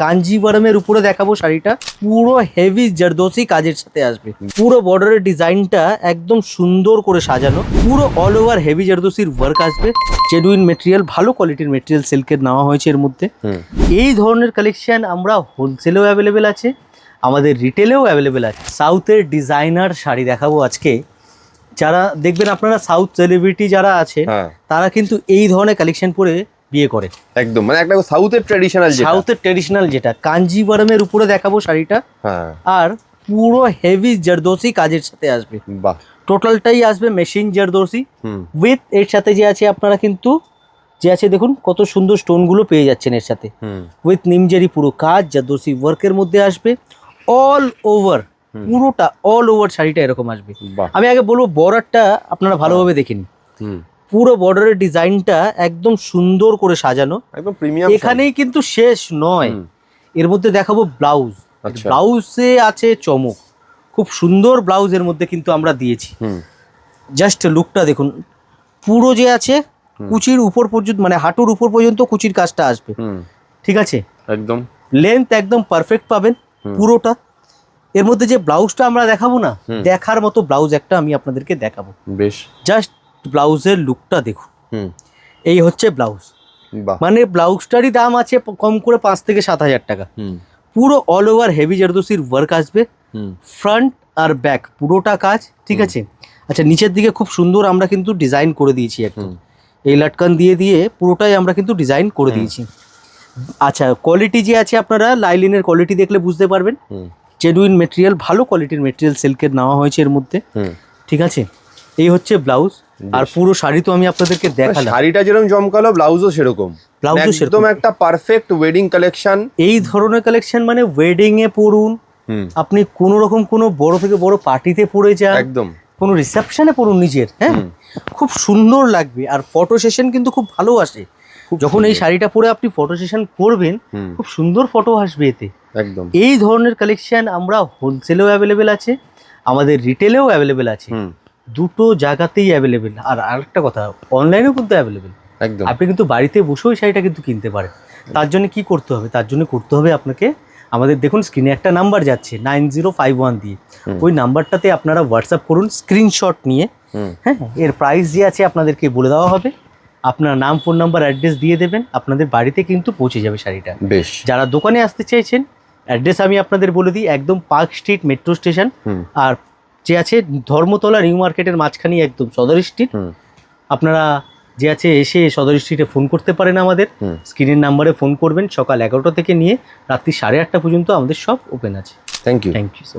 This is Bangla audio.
কাঞ্জিভারমের উপরে দেখাবো শাড়িটা, পুরো হেভি জারদোসি কাজের সাথে আসবে। পুরো বর্ডারের ডিজাইনটা একদম সুন্দর করে সাজানো, পুরো অল ওভার হেভি জারদোসির ওয়ার্ক আসবে। জেনুইন মেটেরিয়াল, ভালো কোয়ালিটির মেটেরিয়াল সিল্কের নেওয়া হয়েছে এর মধ্যে। এই ধরনের কালেকশন আমরা হোলসেলেও অ্যাভেলেবেল আছে, আমাদের রিটেলেও অ্যাভেলেবেল আছে। সাউথের ডিজাইনার শাড়ি দেখাবো আজকে। যারা দেখবেন আপনারা সাউথ সেলিব্রিটি যারা আছে তারা কিন্তু এই ধরনের কালেকশন পরে বিয়ে করে। একদম মানে একটা সাউথের ট্র্যাডিশনাল যেটা কাঞ্জিভারমের উপরে দেখাবো শাড়িটা। আর পুরো হেভি জারদোসি কাজের সাথে আসবে। বাহ, টোটালটাই আসবে মেশিন জারদোসি উইথ এর সাথে যে আছে আপনারা কিন্তু যে আছে দেখুন কত সুন্দর স্টোন গুলো পেয়ে যাচ্ছেন এর সাথে। উইথ নিমজেরি পুরো কাজ জারদোসি ওয়ার্কের মধ্যে আসবে। অল ওভার পুরোটা অল ওভার শাড়িটা এরকম আসবে। আমি আগে বলবো বর্ডারটা আপনারা ভালোভাবে দেখেন। পুরো বর্ডারের ডিজাইনটা একদম সুন্দর করে সাজানো, একদম প্রিমিয়াম। এখানেই কিন্তু শেষ নয়, এর মধ্যে দেখাবো ব্লাউজ। ব্লাউজে আছে চমক, খুব সুন্দর ব্লাউজ এর মধ্যে কিন্তু আমরা দিয়েছি। জাস্ট লুকটা দেখুন, পুরো যে আছে কুচির উপর পর্যন্ত মানে হাঁটুর উপর পর্যন্ত কুচির কাজটা আসবে। ঠিক আছে, একদম লেন্থ একদম পারফেক্ট পাবেন পুরোটা। এর মধ্যে যে ব্লাউজটা আমরা দেখাবো না, দেখার মতো ব্লাউজ একটা আমি আপনাদেরকে দেখাবো। বেশ, জাস্ট ব্লাউজের লুকটা দেখুন। এই হচ্ছে ব্লাউজ, মানে ব্লাউজটারই দাম আছে কম করে 5 থেকে 7 হাজার টাকা। পুরো অল ওভার হেভি জারদোসির ওয়ার্ক আসবে, ফ্রন্ট আর ব্যাক পুরোটা কাজ। ঠিক আছে, আচ্ছা নিচের দিকে খুব সুন্দর আমরা কিন্তু ডিজাইন করে দিয়েছি একদম, এই লাটকান দিয়ে দিয়ে পুরোটাই আমরা কিন্তু ডিজাইন করে দিয়েছি। আচ্ছা কোয়ালিটি যে আছে আপনারা লাইলিনের কোয়ালিটি দেখলে বুঝতে পারবেন, জেনুইন মেটেরিয়াল, ভালো কোয়ালিটির মেটেরিয়াল সিল্কের নেওয়া হয়েছে এর মধ্যে। ঠিক আছে, এই হচ্ছে ব্লাউজ। আর পুরো শাড়ি তো আমি আপনাদেরকে দেখালাম, শাড়িটা যেরকম জমকালো ব্লাউজও সেরকম, একদম একটা পারফেক্ট ওয়েডিং কালেকশন। এই ধরনের কালেকশন মানে ওয়েডিং এ পরুন, আপনি কোনো রকম কোনো বড় থেকে বড় পার্টিতে পরে যান, একদম কোনো রিসেপশনে পরুন নিজের, হ্যাঁ খুব সুন্দর লাগবে। আর ফটো সেশন কিন্তু খুব ভালো আসে, যখন এই শাড়িটা পরে আপনি ফটো সেশন করবেন খুব সুন্দর ফটো আসবে এতে। একদম এই ধরনের কালেকশন আমরা হোলসেলেও অ্যাভেলেবেল আছে, আমাদের রিটেলেও অ্যাভেলেবেল আছে, দুটো জায়গাতেই অ্যাভেলেবেল। আর আরেকটা কথা, অনলাইনেও কিন্তু অ্যাভেলেবেল। একদম আপনি কিন্তু বাড়িতে বসেও শাড়িটা কিন্তু কিনতে পারেন। তার জন্য কি করতে হবে, তার জন্য করতে হবে আপনাকে আমাদের দেখুন স্ক্রিনে একটা নাম্বার যাচ্ছে 9051 দিয়ে, ওই নাম্বারটাতে আপনারা হোয়াটসঅ্যাপ করুন স্ক্রিনশট নিয়ে। হ্যাঁ, এর প্রাইস যে আছে আপনাদেরকে বলে দেওয়া হবে, আপনার নাম ফোন নাম্বার অ্যাড্রেস দিয়ে দেবেন, আপনাদের বাড়িতে কিন্তু পৌঁছে যাবে শাড়িটা। বেশ, যারা দোকানে আসতে চাইছেন অ্যাড্রেস আমি আপনাদের বলে দিই, একদম পার্ক স্ট্রিট মেট্রো স্টেশন, আর যে আছে ধর্মতলা নিউ মার্কেটের মাঝখানে একদম সদর স্ট্রিট। আপনারা যে আছে এসে সদর স্ট্রিটে ফোন করতে পারেন, আমাদের স্ক্রিনের নাম্বারে ফোন করবেন। সকাল 11টা থেকে নিয়ে রাত্রি 8:30 পর্যন্ত আমাদের সব ওপেন আছে। Thank you so